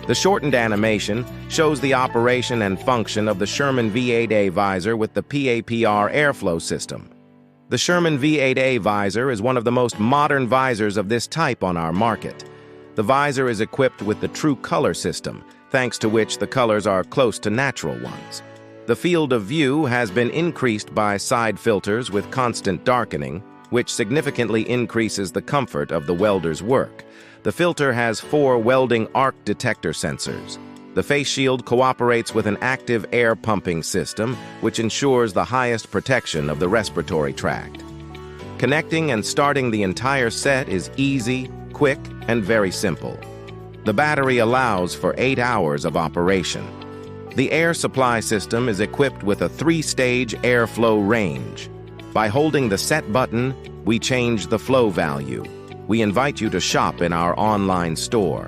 The shortened animation shows the operation and function of the Sherman V8a visor with the PAPR airflow system. The Sherman V8a visor is one of the most modern visors of this type on our market. The visor is equipped with the true color system, thanks to which the colors are close to natural ones. The field of view has been increased by side filters with constant darkening, which significantly increases the comfort of the welder's work. The filter has 4 welding arc detector sensors. The face shield cooperates with an active air pumping system, which ensures the highest protection of the respiratory tract. Connecting and starting the entire set is easy, quick, and very simple. The battery allows for 8 hours of operation. The air supply system is equipped with a 3-stage airflow range. By holding the set button, we change the flow value. We invite you to shop in our online store.